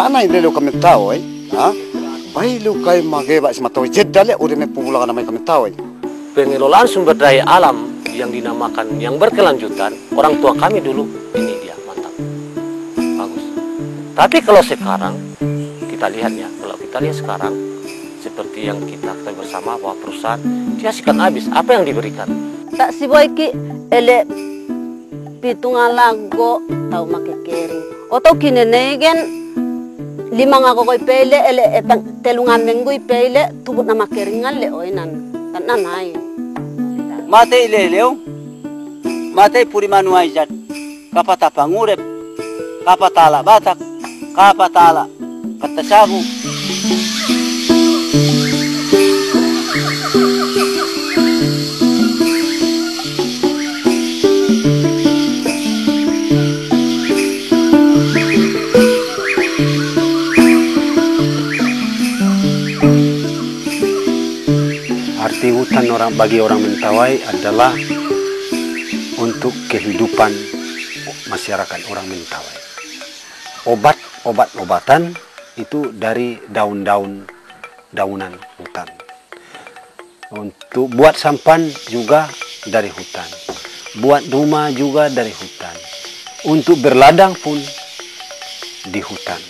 mana ini lo kami tahu bayi lu kay mageba si matawi jedale udah me pula kana kami tahu. Pengelolaan sumber daya alam yang dinamakan yang berkelanjutan, orang tua kami dulu ini dia mantap, bagus. Tapi kalau sekarang kita lihat ya, kalau kita lihat sekarang seperti yang kita bersama bahwa perusahaan dihasilkan habis apa yang diberikan. Tak si boy ki ele pitungan lago tau makikering. Oto kinenegen lima nga koy pele ele etang telungan menggoy pele tubut na makeringan le oinan tananay. Mate ilelew, mate puri manuai jat, kapata pangurep, kapatala batak, kapatala katasabu. Arti hutan bagi orang Mentawai adalah untuk kehidupan masyarakat orang Mentawai. Obat-obatan itu dari daunan hutan. Untuk buat sampan juga dari hutan. Buat rumah juga dari hutan. Untuk berladang pun di hutan.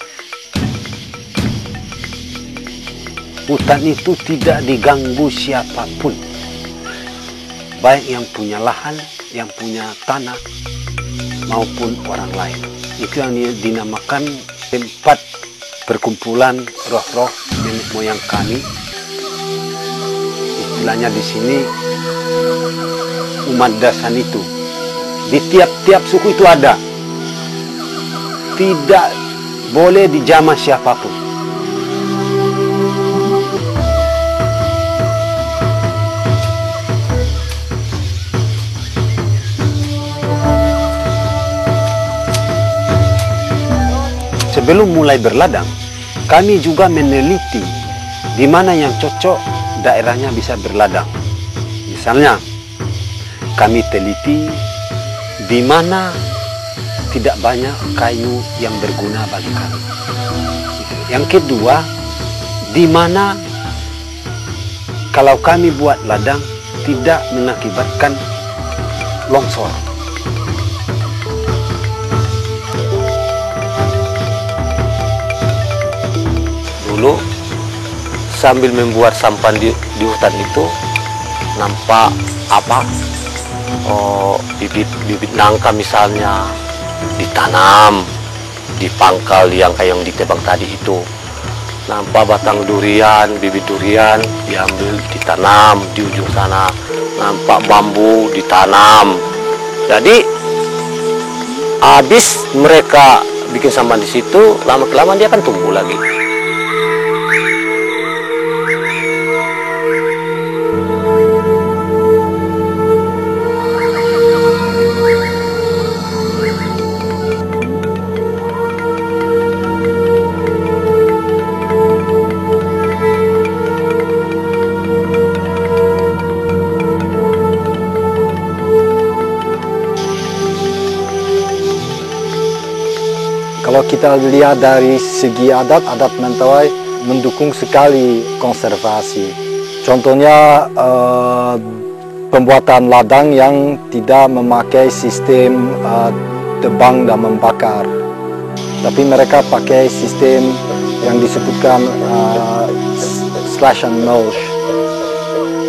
Hutan itu tidak diganggu siapapun, baik yang punya lahan, yang punya tanah, maupun orang lain. Itu yang dinamakan tempat perkumpulan roh-roh nenek moyang kami. Istilahnya di sini umat dasan itu. Di tiap-tiap suku itu ada. Tidak boleh dijamah siapapun. Sebelum mulai berladang, kami juga meneliti di mana yang cocok daerahnya bisa berladang. Misalnya, kami teliti di mana tidak banyak kayu yang berguna bagi kami. Yang kedua, di mana kalau kami buat ladang tidak mengakibatkan longsor. Dulu sambil membuat sampan di hutan itu nampak bibit nangka misalnya ditanam di pangkal yang kayak yang ditebang tadi itu, nampak batang durian, bibit durian diambil ditanam di ujung sana, nampak bambu ditanam. Jadi habis mereka bikin sampan di situ, lama-kelamaan dia akan tumbuh lagi. Kalau kita lihat dari segi adat Mentawai mendukung sekali konservasi. Contohnya pembuatan ladang yang tidak memakai sistem tebang dan membakar. Tapi mereka pakai sistem yang disebutkan slash and mulch.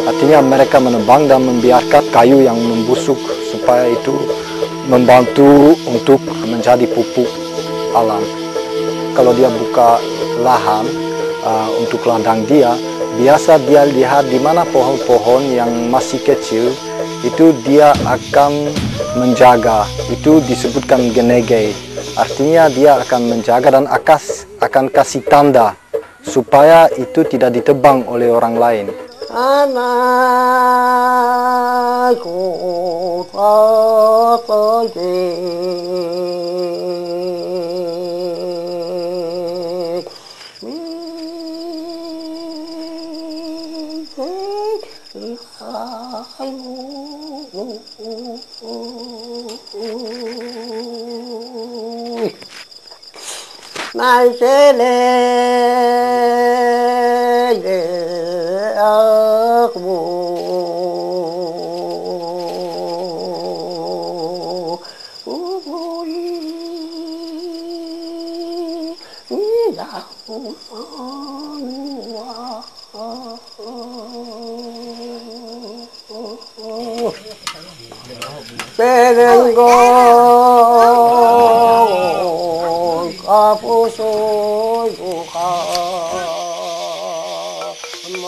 Artinya mereka menebang dan membiarkan kayu yang membusuk supaya itu membantu untuk menjadi pupuk alam. Kalau dia buka lahan untuk ladang dia, biasa dia lihat di mana pohon-pohon yang masih kecil itu dia akan menjaga. Itu disebutkan genege. Artinya dia akan menjaga dan akan kasih tanda supaya itu tidak ditebang oleh orang lain. Anakku Maisele aku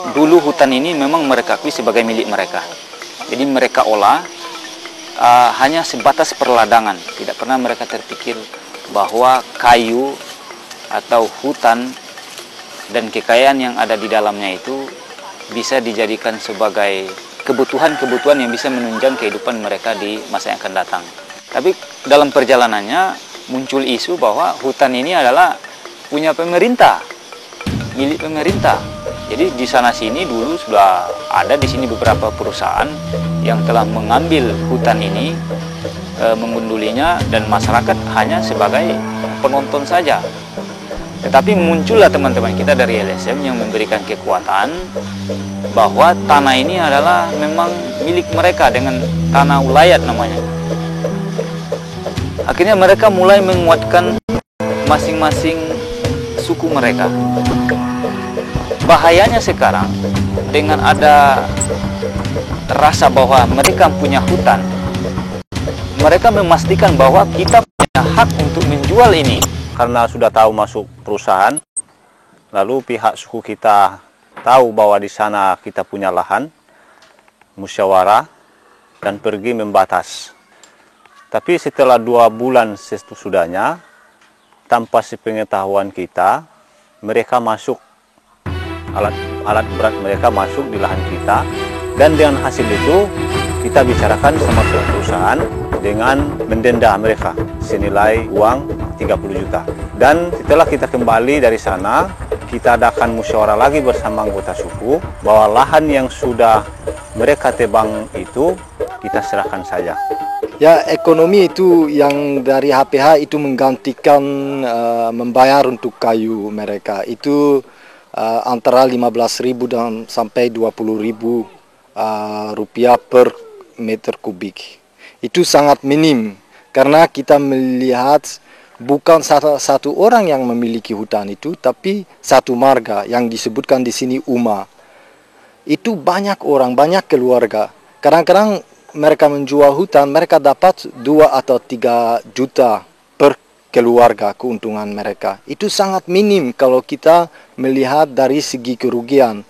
Dulu hutan ini memang mereka akui sebagai milik mereka. Jadi mereka olah hanya sebatas perladangan. Tidak pernah mereka terpikir bahwa kayu atau hutan dan kekayaan yang ada di dalamnya itu bisa dijadikan sebagai kebutuhan-kebutuhan yang bisa menunjang kehidupan mereka di masa yang akan datang. Tapi dalam perjalanannya muncul isu bahwa hutan ini adalah punya pemerintah, milik pemerintah. Jadi di sana sini dulu sudah ada di sini beberapa perusahaan yang telah mengambil hutan ini, mengundulinya, dan masyarakat hanya sebagai penonton saja. Tetapi muncullah teman-teman kita dari LSM yang memberikan kekuatan bahwa tanah ini adalah memang milik mereka dengan tanah ulayat namanya. Akhirnya mereka mulai menguatkan masing-masing suku mereka. Bahayanya sekarang dengan ada rasa bahwa mereka punya hutan, mereka memastikan bahwa kita punya hak untuk menjual ini. Karena sudah tahu masuk perusahaan, lalu pihak suku kita tahu bahwa di sana kita punya lahan, musyawarah, dan pergi membatas. Tapi setelah 2 bulan sesudahnya, tanpa sepengetahuan kita, mereka masuk, alat berat mereka masuk di lahan kita, dan dengan hasil itu kita bicarakan sama perusahaan dengan mendenda mereka senilai uang 30 juta. Dan setelah kita kembali dari sana, kita adakan musyawarah lagi bersama anggota suku bahwa lahan yang sudah mereka tebang itu kita serahkan saja. Ya, ekonomi itu yang dari HPH itu menggantikan membayar untuk kayu mereka. Itu antara 15.000 dan sampai 20.000 rupiah per meter kubik. Itu sangat minim karena kita melihat bukan satu orang yang memiliki hutan itu, tapi satu marga yang disebutkan di sini Uma. Itu banyak orang, banyak keluarga. Kadang-kadang mereka menjual hutan, mereka dapat 2 atau 3 juta per keluarga keuntungan mereka. Itu sangat minim kalau kita melihat dari segi kerugian.